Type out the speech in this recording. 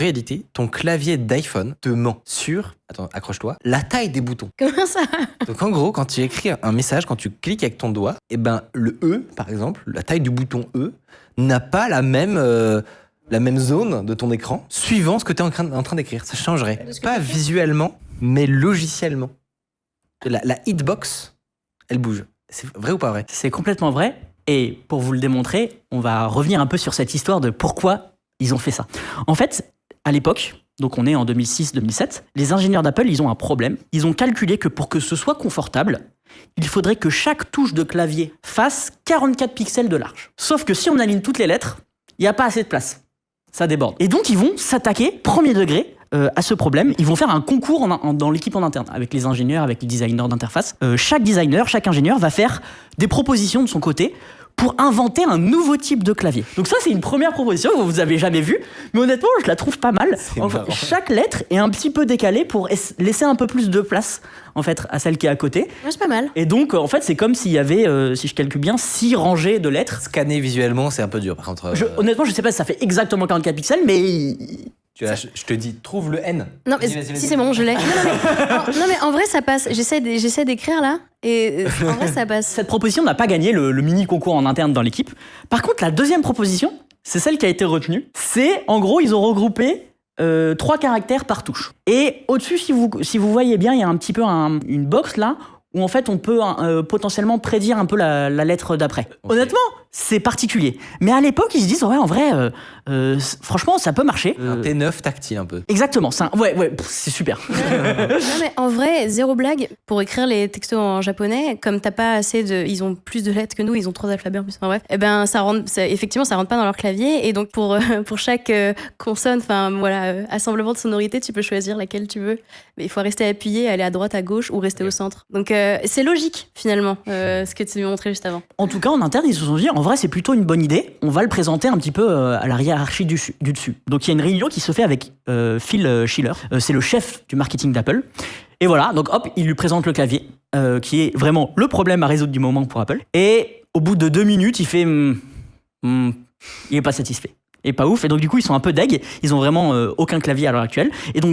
réalité, ton clavier d'iPhone te ment sur, attends, accroche-toi, la taille des boutons. Comment ça? Donc en gros, quand tu écris un message, quand tu cliques avec ton doigt, et ben le E, par exemple, la taille du bouton E, n'a pas la même zone de ton écran, suivant ce que tu es en train d'écrire. Ça changerait. Pas visuellement, mais logiciellement. La hitbox, elle bouge. C'est vrai ou pas vrai? C'est complètement vrai. Et pour vous le démontrer, on va revenir un peu sur cette histoire de pourquoi ils ont fait ça. En fait, à l'époque, donc on est en 2006-2007, les ingénieurs d'Apple, ils ont un problème. Ils ont calculé que pour que ce soit confortable, il faudrait que chaque touche de clavier fasse 44 pixels de large. Sauf que si on aligne toutes les lettres, il n'y a pas assez de place. Ça déborde. Et donc ils vont s'attaquer, premier degré, à ce problème. Ils vont faire un concours dans l'équipe en interne, avec les ingénieurs, avec les designers d'interface. Chaque designer, chaque ingénieur va faire des propositions de son côté pour inventer un nouveau type de clavier. Donc ça, c'est une première proposition que vous n'avez jamais vue, mais honnêtement, je la trouve pas mal. En fait, chaque lettre est un petit peu décalée pour laisser un peu plus de place en fait, à celle qui est à côté. Ouais, c'est pas mal. Et donc, en fait, c'est comme s'il y avait, si je calcule bien, 6 rangées de lettres. Scanner visuellement, c'est un peu dur, par contre. Honnêtement, je sais pas si ça fait exactement 44 pixels, mais... Je te dis, trouve le N. Non, mais Vas-y. si c'est bon, je l'ai. Non, mais en vrai, ça passe. J'essaie d'écrire là, et en vrai, ça passe. Cette proposition n'a pas gagné le mini concours en interne dans l'équipe. Par contre, la deuxième proposition, c'est celle qui a été retenue. C'est, en gros, ils ont regroupé 3 caractères par touche. Et au-dessus, si vous voyez bien, il y a un petit peu une box là, où en fait on peut potentiellement prédire un peu la lettre d'après. Okay. Honnêtement, c'est particulier. Mais à l'époque, ils se disent, ouais, en vrai, franchement, ça peut marcher. Un T9 tactile un peu. Exactement, c'est super. Non, mais en vrai, zéro blague, pour écrire les textos en japonais, comme t'as pas assez de... Ils ont plus de lettres que nous, ils ont 3 alphabets en plus, en bref. Et ben, effectivement, ça rentre pas dans leur clavier, et donc pour chaque consonne, enfin voilà, assemblement de sonorités, tu peux choisir laquelle tu veux. Mais il faut rester appuyé, aller à droite, à gauche, ou rester au centre. Donc c'est logique, finalement, ce que tu m'as montré juste avant. En tout cas, en interne, ils se sont dit, en vrai, c'est plutôt une bonne idée. On va le présenter un petit peu à la hiérarchie du dessus. Donc, il y a une réunion qui se fait avec Phil Schiller. C'est le chef du marketing d'Apple. Et voilà, donc hop, il lui présente le clavier, qui est vraiment le problème à résoudre du moment pour Apple. Et au bout de 2 minutes, il fait... il est pas satisfait. Et pas ouf. Et donc, du coup, ils sont un peu deg. Ils ont vraiment aucun clavier à l'heure actuelle. Et donc,